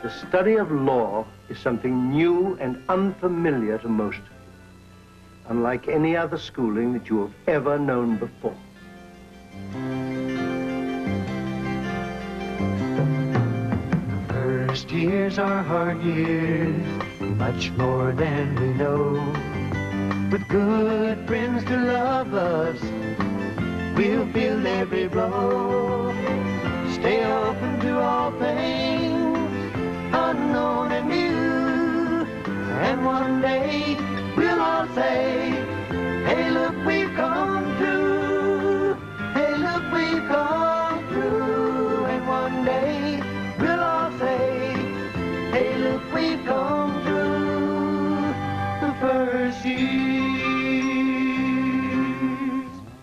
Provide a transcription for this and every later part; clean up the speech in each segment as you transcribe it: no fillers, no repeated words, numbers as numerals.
The study of law is something new and unfamiliar to most of you, unlike any other schooling that you have ever known before. The first years are hard years, much more than we know. With good friends to love us, we'll feel every blow. Stay open to all things, unknown and new. And one day, we'll all say, hey, look, we've come through. Hey, look, we've come through. And one day, we'll all say, hey, look, we've come through the first years.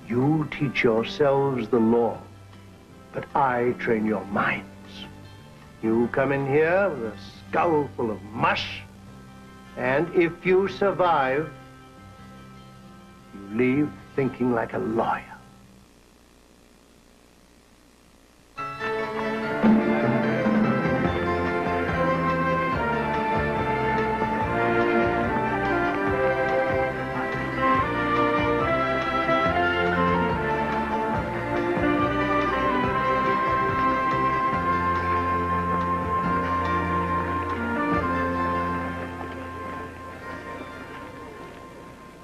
You teach yourselves the law, but I train your minds. You come in here with a skull full of mush, and if you survive, you leave thinking like a lawyer.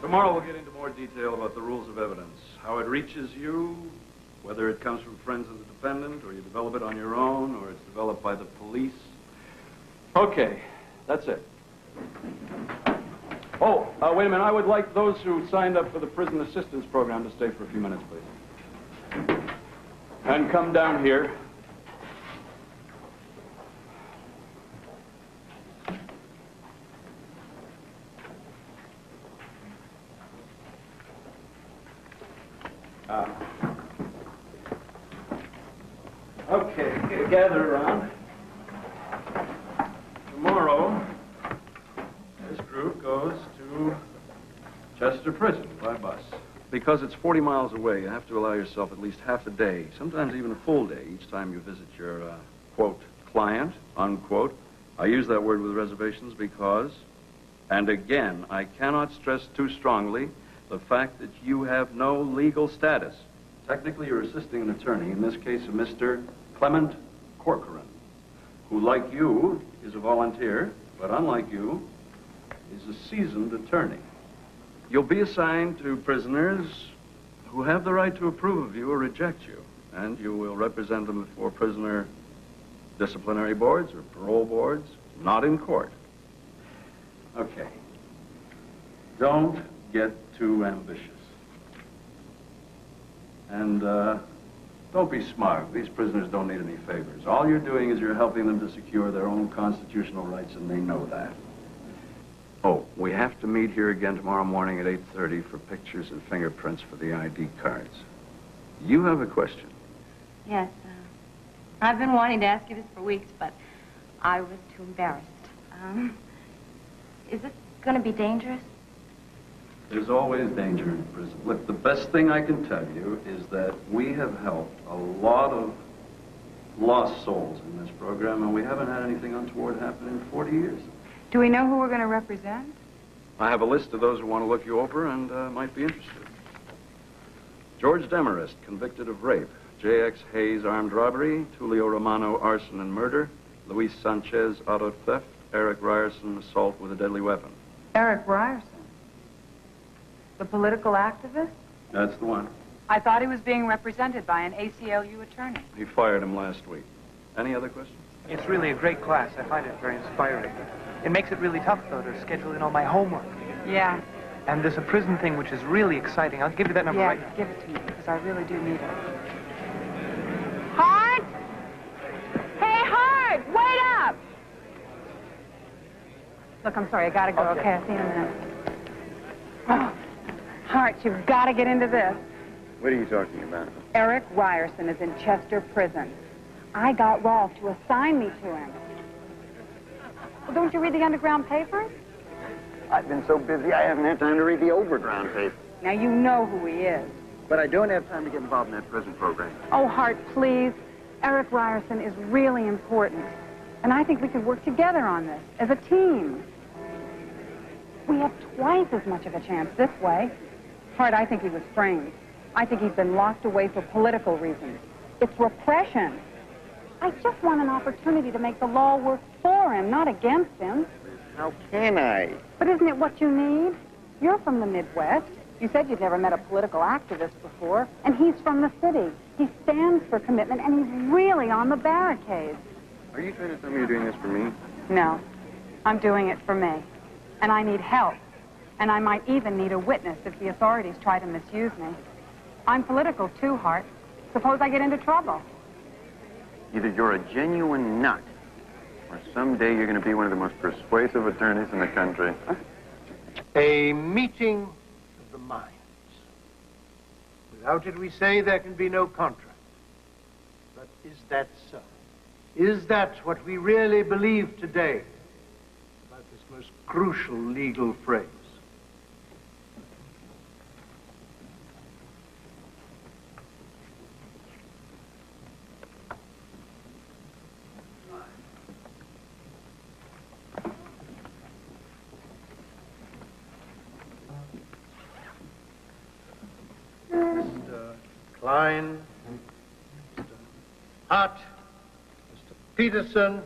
Tomorrow we'll get into more detail about the rules of evidence, how it reaches you, whether it comes from friends of the defendant, or you develop it on your own, or it's developed by the police. Okay, that's it. Oh, wait a minute. I would like those who signed up for the prison assistance program to stay for a few minutes, please. And come down here. Okay, gather around. Tomorrow, this group goes to Chester Prison by bus. Because it's 40 miles away, you have to allow yourself at least half a day, sometimes even a full day, each time you visit your, quote, client, unquote. I use that word with reservations because, and again, I cannot stress too strongly the fact that you have no legal status. Technically, you're assisting an attorney, in this case, a Mr. Clement Corcoran, who, like you, is a volunteer, but unlike you, is a seasoned attorney. You'll be assigned to prisoners who have the right to approve of you or reject you, and you will represent them before prisoner disciplinary boards or parole boards, not in court. Okay. Don't get too ambitious. And don't be smart. These prisoners don't need any favors. All you're doing is you're helping them to secure their own constitutional rights, and they know that. Oh, we have to meet here again tomorrow morning at 8:30 for pictures and fingerprints for the ID cards. You have a question? Yes, I've been wanting to ask you this for weeks, but I was too embarrassed. Is it going to be dangerous? There's always danger in prison. Look, the best thing I can tell you is that we have helped a lot of lost souls in this program, and we haven't had anything untoward happen in 40 years. Do we know who we're going to represent? I have a list of those who want to look you over and might be interested. George Demarest, convicted of rape. J.X. Hayes, armed robbery. Tulio Romano, arson and murder. Luis Sanchez, auto theft. Eric Ryerson, assault with a deadly weapon. Eric Ryerson? The political activist? That's the one. I thought he was being represented by an ACLU attorney. He fired him last week. Any other questions? It's really a great class. I find it very inspiring. It makes it really tough, though, to schedule in all my homework. Yeah. And there's a prison thing which is really exciting. I'll give you that number right now. Yeah, give it to me, because I really do need it. Hart! Hey, Hart! Wait up! Look, I'm sorry. I gotta go. Okay, I'll see you in a minute. Oh, Hart, you've got to get into this. What are you talking about? Eric Ryerson is in Chester Prison. I got Rolf to assign me to him. Well, don't you read the underground papers? I've been so busy I haven't had time to read the overground paper. Now, you know who he is. But I don't have time to get involved in that prison program. Oh, Hart, please. Eric Ryerson is really important. And I think we could work together on this, as a team. We have twice as much of a chance this way. Hart, I think he was framed. I think he's been locked away for political reasons. It's repression. I just want an opportunity to make the law work for him, not against him. How can I? But isn't it what you need? You're from the Midwest. You said you'd never met a political activist before. And he's from the city. He stands for commitment, and he's really on the barricades. Are you trying to tell me you're doing this for me? No. I'm doing it for me. And I need help. And I might even need a witness if the authorities try to misuse me. I'm political too, Hart. Suppose I get into trouble. Either you're a genuine nut, or someday you're going to be one of the most persuasive attorneys in the country. A meeting of the minds. Without it, we say there can be no contract. But is that so? Is that what we really believe today about this most crucial legal phrase? Mr. Klein, Mr. Hart, Mr. Peterson,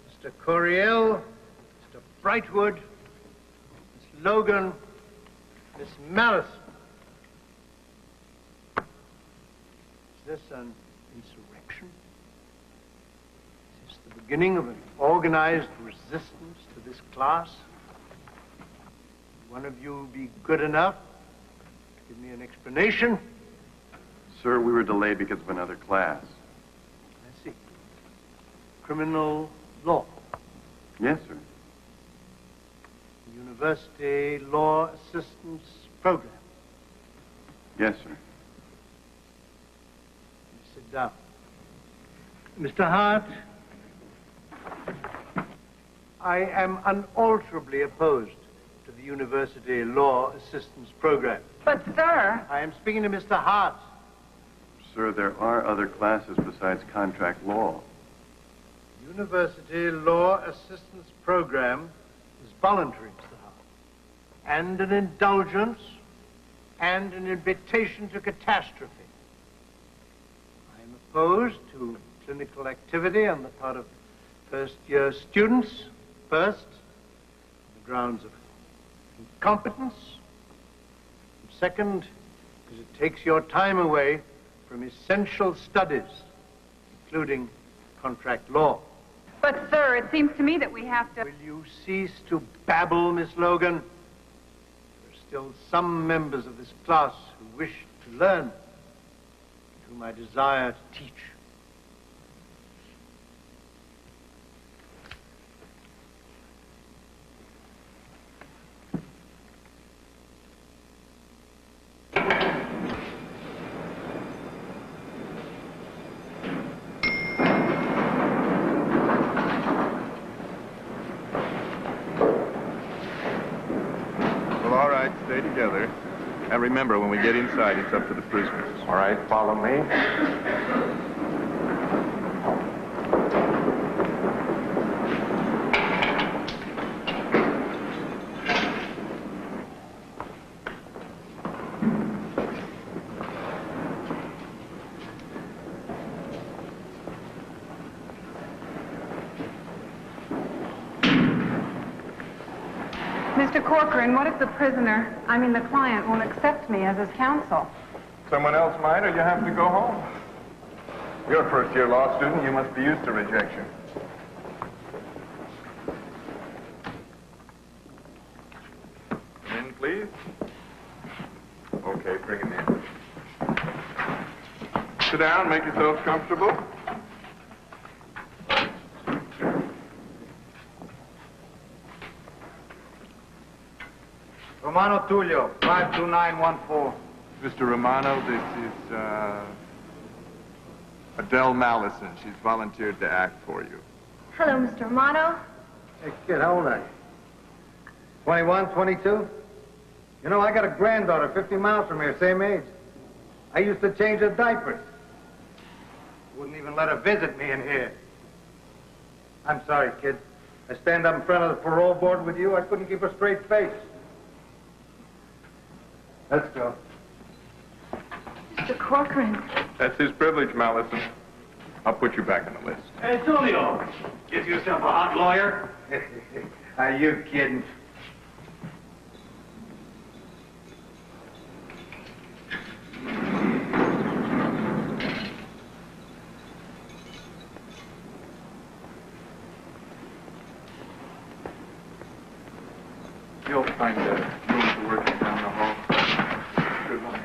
Mr. Coriel, Mr. Brightwood, Miss Logan, Miss Mallison. Is this an insurrection? Is this the beginning of an organized resistance to this class? Would one of you be good enough to give me an explanation? Sir, we were delayed because of another class. I see. Criminal law. Yes, sir. University Law Assistance Program. Yes, sir. Sit down. Mr. Hart, I am unalterably opposed to the University Law Assistance Program. But, sir... I am speaking to Mr. Hart. Sir, there are other classes besides contract law. University Law Assistance Program is voluntary, Mr. Hart, and an indulgence and an invitation to catastrophe. I am opposed to clinical activity on the part of first-year students, first, on the grounds of incompetence, and second, because it takes your time away from essential studies, including contract law. But, sir, it seems to me that we have to... Will you cease to babble, Miss Logan? There are still some members of this class who wish to learn, whom I desire to teach. Stay together. And remember, when we get inside, it's up to the prisoners. All right, follow me. Mr. Corcoran, what if the prisoner, the client, won't accept me as his counsel? Someone else might, or you have to go home. You're a first-year law student. You must be used to rejection. Come in, please. Okay, bring him in. Sit down, make yourself comfortable. Romano Tullio, 52914. Mr. Romano, this is Adele Mallison. She's volunteered to act for you. Hello, Mr. Romano. Hey, kid, how old are you? 21, 22? You know, I got a granddaughter 50 miles from here, same age. I used to change her diapers. Wouldn't even let her visit me in here. I'm sorry, kid. I stand up in front of the parole board with you. I couldn't keep a straight face. Let's go. Mr. Corcoran. That's his privilege, Mallison. I'll put you back on the list. Antonio, get yourself a hot lawyer. Are you kidding? You'll find a room for working down the hall. Good morning.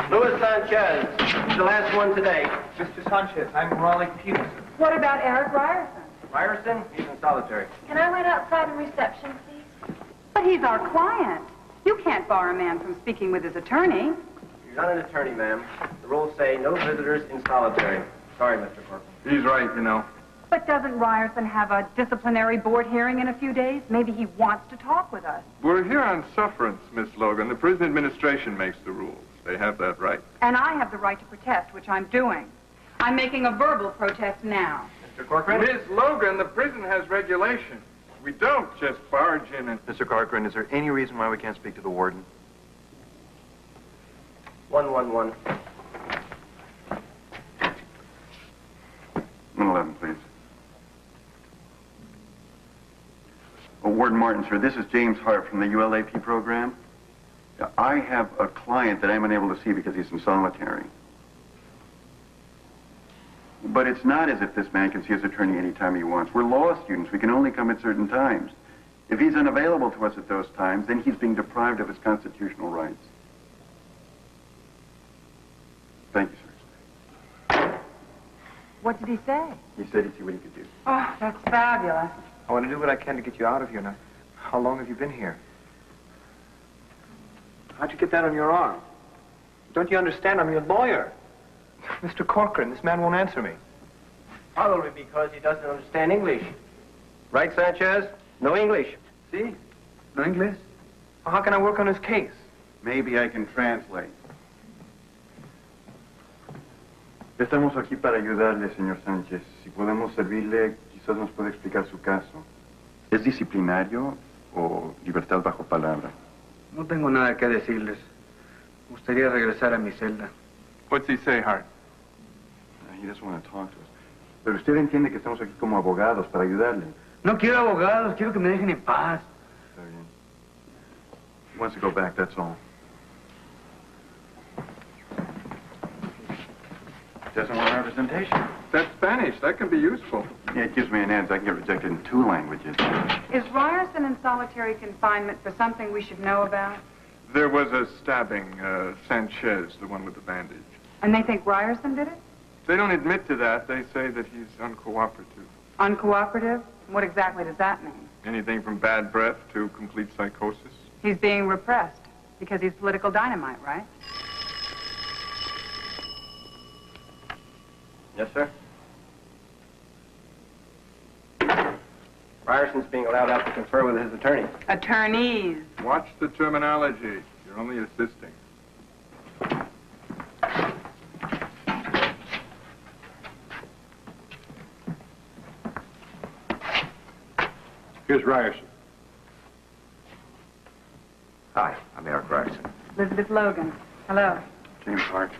Louis Sanchez, the last one today. Mr. Sanchez, I'm Raleigh Peterson. What about Eric Ryerson? Ryerson, he's in solitary. Can I wait outside in reception, please? But he's our client. You can't bar a man from speaking with his attorney. You're not an attorney, ma'am. The rules say no visitors in solitary. Sorry, Mr. Corcoran. He's right, you know. But doesn't Ryerson have a disciplinary board hearing in a few days? Maybe he wants to talk with us. We're here on sufferance, Miss Logan. The prison administration makes the rules. They have that right. And I have the right to protest, which I'm doing. I'm making a verbal protest now. Mr. Corcoran? Miss Logan, the prison has regulations. We don't just barge in and... Mr. Corcoran, is there any reason why we can't speak to the warden? 111. 111, please. Oh, Warden Martin, sir, this is James Hart from the ULAP program. I have a client that I'm unable to see because he's in solitary. But it's not as if this man can see his attorney anytime he wants. We're law students. We can only come at certain times. If he's unavailable to us at those times, then he's being deprived of his constitutional rights. Thank you, sir. What did he say? He said he'd see what he could do. Oh, that's fabulous. I want to do what I can to get you out of here now. How long have you been here? How'd you get that on your arm? Don't you understand? I'm your lawyer. Mr. Corcoran, this man won't answer me. Probably because he doesn't understand English. Right, Sanchez? No English. See? No English? Well, how can I work on his case? Maybe I can translate. Estamos aquí para ayudarle, señor Sánchez. Si podemos servirle, quizás nos puede explicar su caso. ¿Es disciplinario o libertad bajo palabra? No tengo nada que decirles. Me gustaría regresar a mi celda. What's he say, Hart? He doesn't want to talk to us. Pero usted entiende que estamos aquí como abogados para ayudarle. No quiero abogados, quiero que me dejen en paz. Está bien. He wants to go back, that's all. Doesn't want representation. That's Spanish. That can be useful. Yeah, it gives me an edge. I can get rejected in 2 languages. Is Ryerson in solitary confinement for something we should know about? There was a stabbing, Sanchez, the one with the bandage. And they think Ryerson did it? They don't admit to that. They say that he's uncooperative. Uncooperative? What exactly does that mean? Anything from bad breath to complete psychosis. He's being repressed because he's political dynamite, right? Yes, sir. Ryerson's being allowed out to confer with his attorney. Attorneys. Watch the terminology. You're only assisting. Here's Ryerson. Hi, I'm Eric Ryerson. Elizabeth Logan. Hello. James Hart.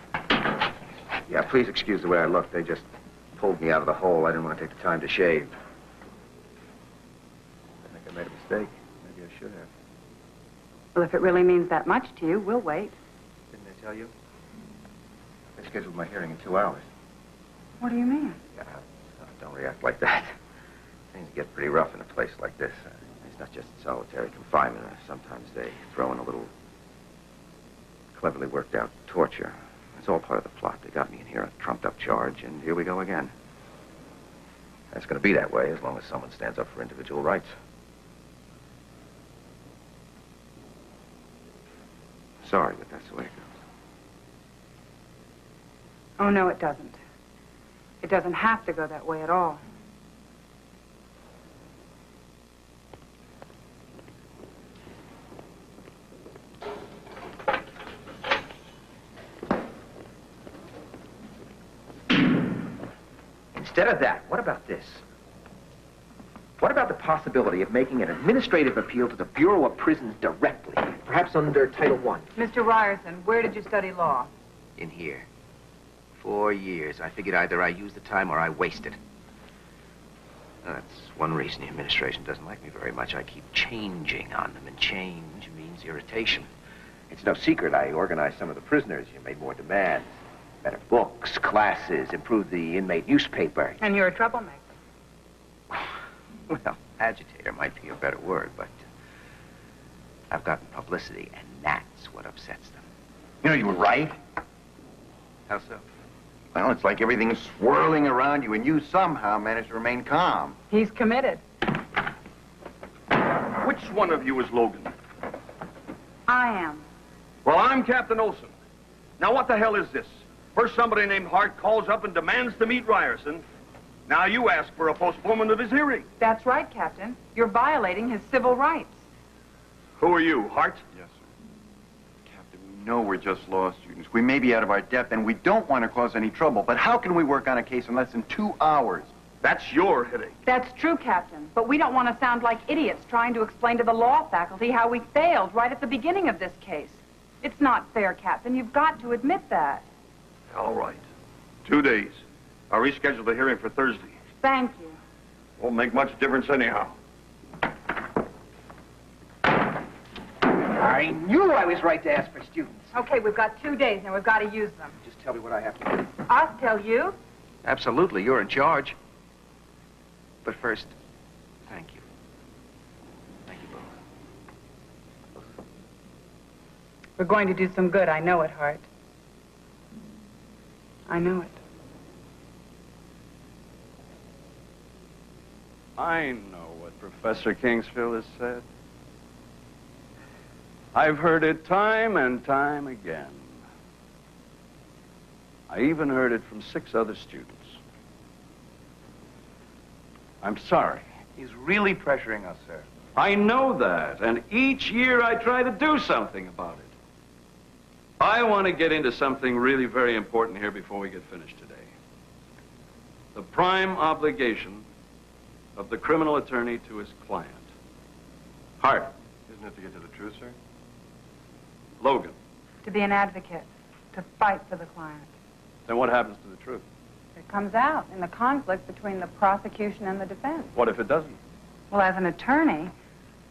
Yeah, please excuse the way I look. They just pulled me out of the hole. I didn't want to take the time to shave. I think I made a mistake. Maybe I should have. Well, if it really means that much to you, we'll wait. Didn't I tell you? They scheduled my hearing in 2 hours. What do you mean? Yeah, don't react like that. Things get pretty rough in a place like this. It's not just solitary confinement. Sometimes they throw in a little cleverly worked out torture. It's all part of the plot. They got me in here on a trumped-up charge, and here we go again. That's going to be that way as long as someone stands up for individual rights. Sorry, but that's the way it goes. Oh, no, it doesn't. It doesn't have to go that way at all. Instead of that, what about this? What about the possibility of making an administrative appeal to the Bureau of Prisons directly, perhaps under Title I? Mr. Ryerson, where did you study law? In here. 4 years. I figured either I use the time or I waste it. That's one reason the administration doesn't like me very much. I keep changing on them, and change means irritation. It's no secret I organized some of the prisoners. You made more demands. Better books, classes, improved the inmate newspaper. And you're a troublemaker. Well, agitator might be a better word, but I've gotten publicity, and that's what upsets them. You know, you were right. How so? Well, it's like everything's swirling around you, and you somehow manage to remain calm. He's committed. Which one of you is Logan? I am. Well, I'm Captain Olson. Now, what the hell is this? First, somebody named Hart calls up and demands to meet Ryerson. Now you ask for a postponement of his hearing. That's right, Captain. You're violating his civil rights. Who are you, Hart? Yes, sir. Captain, we know we're just law students. We may be out of our depth, and we don't want to cause any trouble, but how can we work on a case in less than 2 hours? That's your headache. That's true, Captain. But we don't want to sound like idiots trying to explain to the law faculty how we failed right at the beginning of this case. It's not fair, Captain. You've got to admit that. All right. 2 days. I'll reschedule the hearing for Thursday. Thank you. Won't make much difference anyhow. I knew I was right to ask for students. Okay, we've got 2 days, and we've got to use them. Just tell me what I have to do. Us tell you? Absolutely, you're in charge. But first, thank you. Thank you both. We're going to do some good. I know it, Hart. I know it. I know what Professor Kingsfield has said. I've heard it time and time again. I even heard it from 6 other students. I'm sorry. He's really pressuring us, sir. I know that, and each year I try to do something about it. I want to get into something really very important here before we get finished today. The prime obligation of the criminal attorney to his client. Hart. Isn't it to get to the truth, sir? Logan. To be an advocate. To fight for the client. Then what happens to the truth? It comes out in the conflict between the prosecution and the defense. What if it doesn't? Well, as an attorney,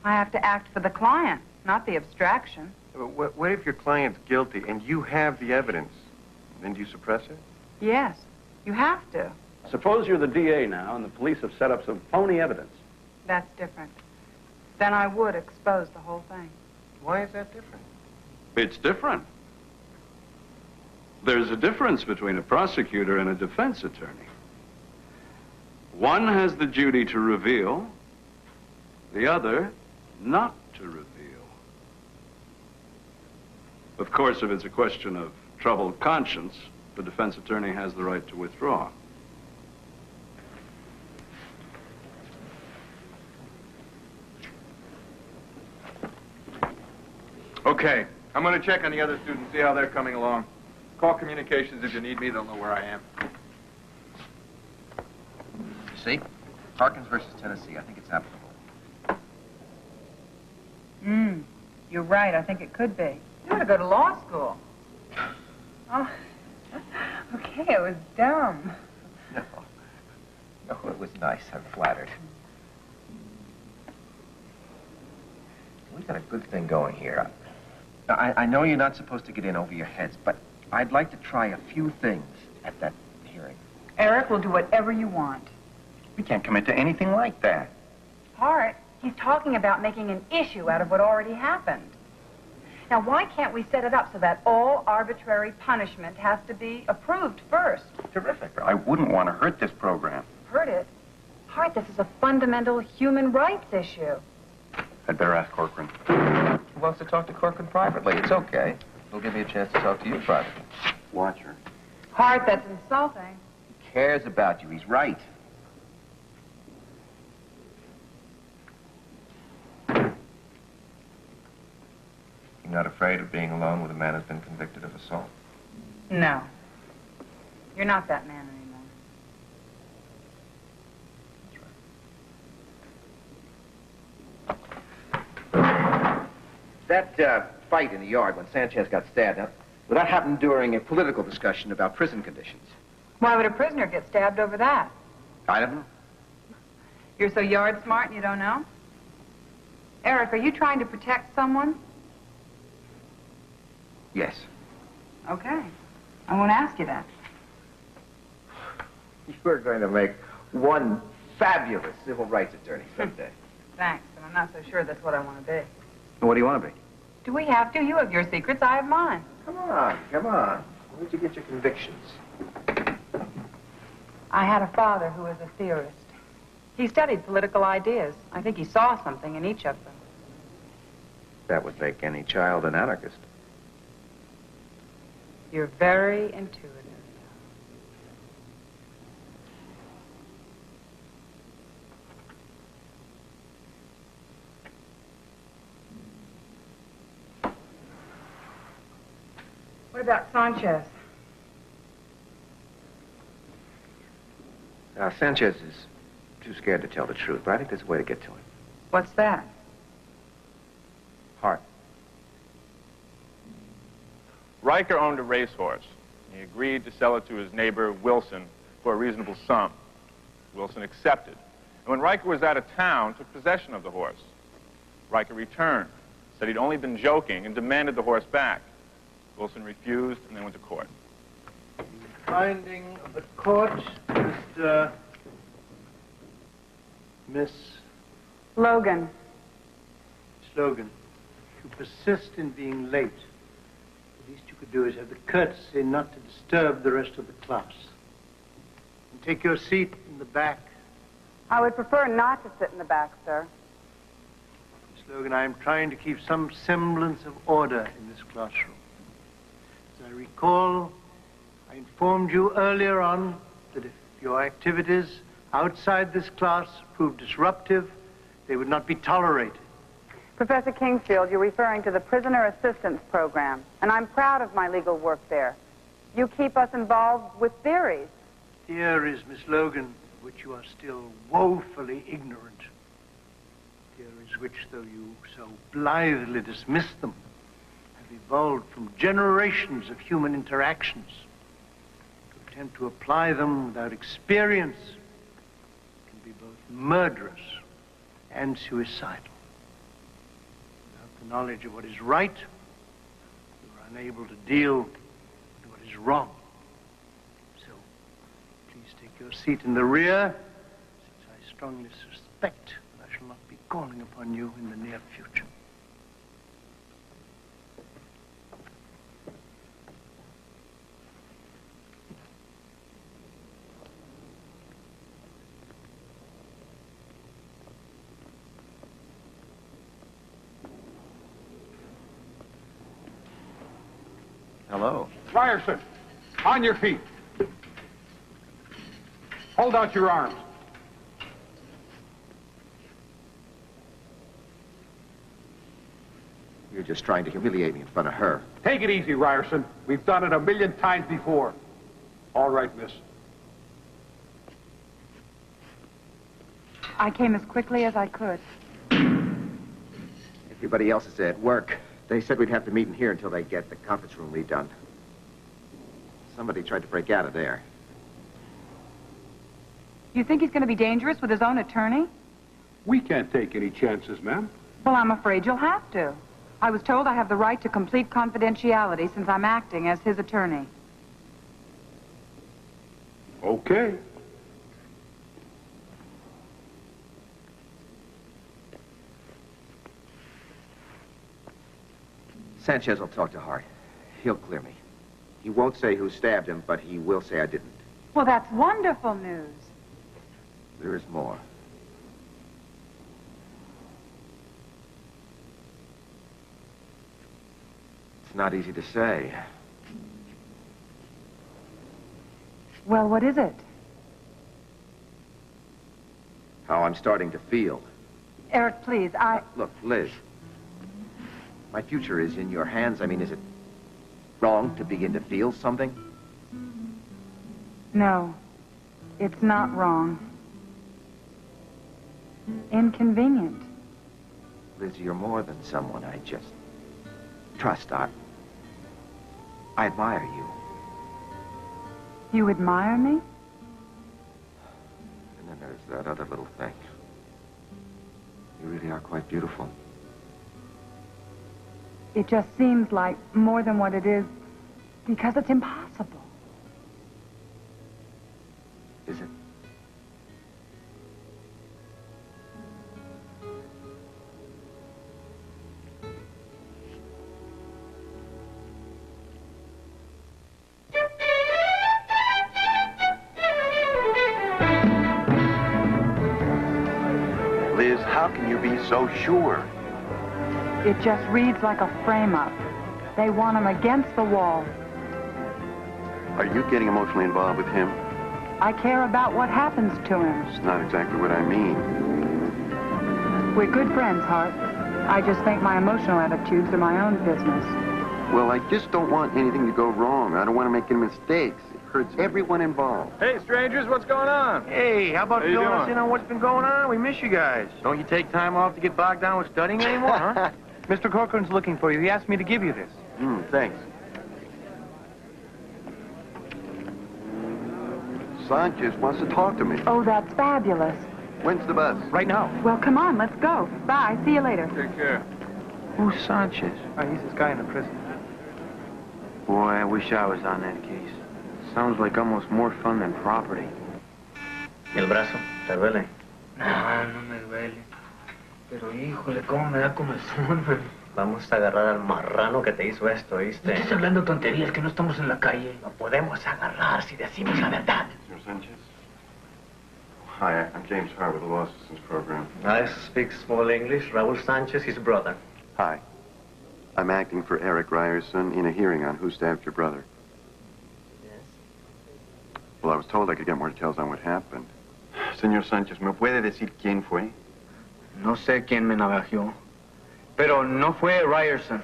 I have to act for the client, not the abstraction. But what if your client's guilty and you have the evidence? Then do you suppress it? Yes, you have to. Suppose you're the DA now and the police have set up some phony evidence. That's different. Then I would expose the whole thing. Why is that different? It's different. There's a difference between a prosecutor and a defense attorney. One has the duty to reveal, the other not to reveal. Of course, if it's a question of troubled conscience, the defense attorney has the right to withdraw. Okay. I'm going to check on the other students, see how they're coming along. Call communications if you need me. They'll know where I am. See? Harkins versus Tennessee. I think it's applicable. You're right. I think it could be. You ought to go to law school. Oh, okay, it was dumb. No, it was nice. I'm flattered. We've got a good thing going here. Now, I know you're not supposed to get in over your heads, but I'd like to try a few things at that hearing. Eric will do whatever you want. We can't commit to anything like that. Hart, he's talking about making an issue out of what already happened. Now, why can't we set it up so that all arbitrary punishment has to be approved first? Terrific. I wouldn't want to hurt this program. Hurt it? Hart, this is a fundamental human rights issue. I'd better ask Corcoran. He wants to talk to Corcoran privately. It's okay. He'll give me a chance to talk to you privately. Watch her. Hart, that's insulting. He cares about you. He's right. You're not afraid of being alone with a man who's been convicted of assault? No. You're not that man anymore. That's right. That fight in the yard when Sanchez got stabbed, now, well, that happened during a political discussion about prison conditions. Why would a prisoner get stabbed over that? I don't know. You're so yard smart and you don't know? Eric, are you trying to protect someone? Yes. Okay. I won't ask you that. You're going to make one fabulous civil rights attorney someday. Thanks, but I'm not so sure that's what I want to be. What do you want to be? Do we have to? You have your secrets, I have mine. Come on, come on. Where'd you get your convictions? I had a father who was a theorist. He studied political ideas. I think he saw something in each of them. That would make any child an anarchist. You're very intuitive. What about Sanchez? Sanchez is too scared to tell the truth, but I think there's a way to get to him. What's that? Hart. Riker owned a racehorse. He agreed to sell it to his neighbor, Wilson, for a reasonable sum. Wilson accepted. And when Riker was out of town, took possession of the horse. Riker returned, said he'd only been joking, and demanded the horse back. Wilson refused, and they went to court. Finding of the court, Miss Logan. Miss Logan, if you persist in being late, the least you could do is have the courtesy not to disturb the rest of the class. And take your seat in the back. I would prefer not to sit in the back, sir. Miss Logan, I am trying to keep some semblance of order in this classroom. As I recall, I informed you earlier on that if your activities outside this class proved disruptive, they would not be tolerated. Professor Kingsfield, you're referring to the Prisoner Assistance Program, and I'm proud of my legal work there. You keep us involved with theories. Theories, Miss Logan, of which you are still woefully ignorant. Theories which, though you so blithely dismiss them, have evolved from generations of human interactions. To attempt to apply them without experience can be both murderous and suicidal. Without the knowledge of what is right, you are unable to deal with what is wrong. So, please take your seat in the rear, since I strongly suspect that I shall not be calling upon you in the near future. Hello. Ryerson, on your feet. Hold out your arms. You're just trying to humiliate me in front of her. Take it easy, Ryerson. We've done it 1,000,000 times before. All right, miss. I came as quickly as I could. Everybody else is at work. They said we'd have to meet in here until they get the conference room redone. Somebody tried to break out of there. You think he's going to be dangerous with his own attorney? We can't take any chances, ma'am. Well, I'm afraid you'll have to. I was told I have the right to complete confidentiality since I'm acting as his attorney. Okay. Sanchez will talk to Hart. He'll clear me. He won't say who stabbed him, but he will say I didn't. Well, that's wonderful news. There is more. It's not easy to say. Well, what is it? How I'm starting to feel. Eric, please, Look, Liz. My future is in your hands. I mean, is it wrong to begin to feel something? No, it's not wrong. Inconvenient. Liz, you're more than someone I just Trust, I admire you. You admire me? And then there's that other little thing. You really are quite beautiful. It just seems like more than what it is because it's impossible. Is it? Liz, how can you be so sure? It just reads like a frame-up. They want him against the wall. Are you getting emotionally involved with him? I care about what happens to him. It's not exactly what I mean. We're good friends, Hart. I just think my emotional attitudes are my own business. Well, I just don't want anything to go wrong. I don't want to make any mistakes. It hurts everyone involved. Hey, strangers, what's going on? Hey, how about How you filling us doing? in on what's been going on? We miss you guys. Don't you take time off to get bogged down with studying anymore, huh? Mr. Corcoran's looking for you. He asked me to give you this. Thanks. Sanchez wants to talk to me. Oh, that's fabulous. When's the bus? Right now. Well, come on, let's go. Bye. See you later. Take care. Who's Sanchez? Oh, he's this guy in the prison. Boy, I wish I was on that case. Sounds like almost more fun than property. ¿El brazo? ¿Te duele? No, no me duele. Pero, híjole, cómo me da comezón. Vamos a agarrar al marrano que te hizo esto, ¿oíste? No estás hablando tonterías, que no estamos en la calle. Lo podemos agarrar si decimos la verdad. Mr. Sanchez? Hi, I'm James Hart with the Law Assistance Program. I speak small English. Raúl Sánchez, his brother. Hi. I'm acting for Eric Ryerson in a hearing on who stabbed your brother. Yes. Well, I was told I could get more details on what happened. Señor Sánchez, ¿me puede decir quién fue? No sé quién me navajeó, pero no fue Ryerson.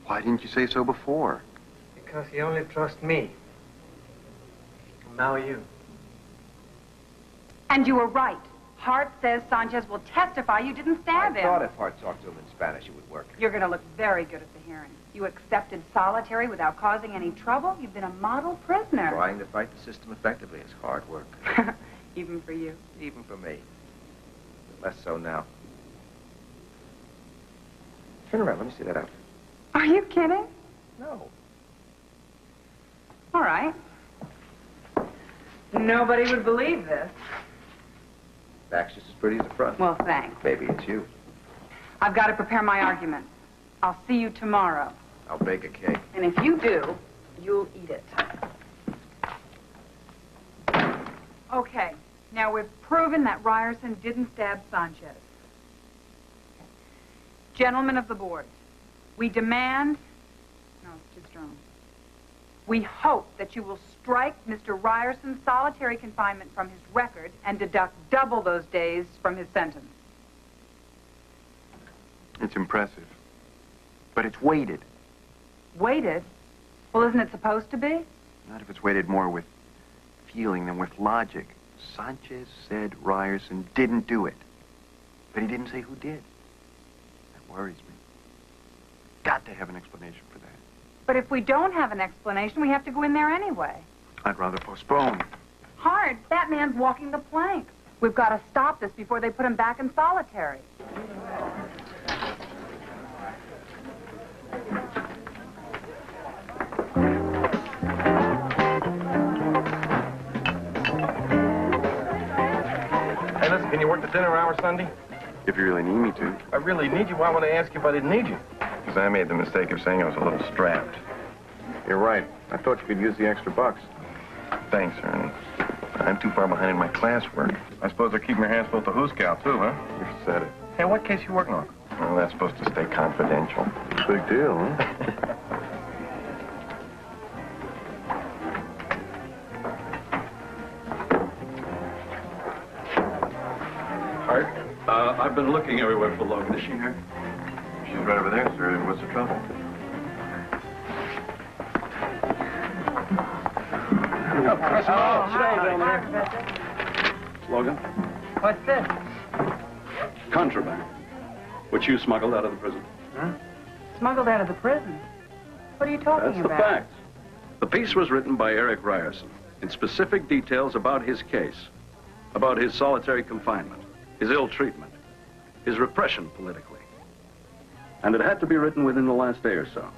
Why didn't you say so before? Because he only trusts me. Now you. And you were right. Hart says Sanchez will testify you didn't stab I him. thought if Hart talked to him in Spanish, it would work. You're going to look very good at the hearing. You accepted solitary without causing any trouble. You've been a model prisoner. Trying to fight the system effectively is hard work. Even for you. Even for me. But less so now. Turn around, let me see that outfit. Are you kidding? No. All right. Nobody would believe this. Back's just as pretty as the front. Well, thanks. Maybe it's you. I've got to prepare my argument. I'll see you tomorrow. I'll bake a cake. And if you do, you'll eat it. Okay. Now, we've proven that Ryerson didn't stab Sanchez. Gentlemen of the board, we demand... No, it's too strong. We hope that you will strike Mr. Ryerson's solitary confinement from his record and deduct double those days from his sentence. It's impressive. But it's weighted. Weighted? Well, isn't it supposed to be? Not if it's weighted more with feeling than with logic. Sanchez said Ryerson didn't do it. But he didn't say who did. That worries me. Got to have an explanation for that. But if we don't have an explanation, we have to go in there anyway. I'd rather postpone. Hard. That man's walking the plank. We've got to stop this before they put him back in solitary. Hey, listen, can you work the dinner hour Sunday? If you really need me to. I really need you. Why would I ask you if I didn't need you? Because I made the mistake of saying I was a little strapped. You're right. I thought you could use the extra bucks. Thanks, Ernie. I'm too far behind in my classwork. I suppose they're keeping your hands full to Hooskow, too, huh? You said it. Hey, what case you working on? Well, that's supposed to stay confidential. Big deal, huh? Hart, I've been looking everywhere for Logan. Is she here? She's right over there, sir. What's the trouble? Logan? What's this? Contraband. Which you smuggled out of the prison. Huh? Smuggled out of the prison? What are you talking That's the about? fact. The piece was written by Eric Ryerson in specific details about his case, about his solitary confinement, his ill treatment, his repression politically. And it had to be written within the last day or so.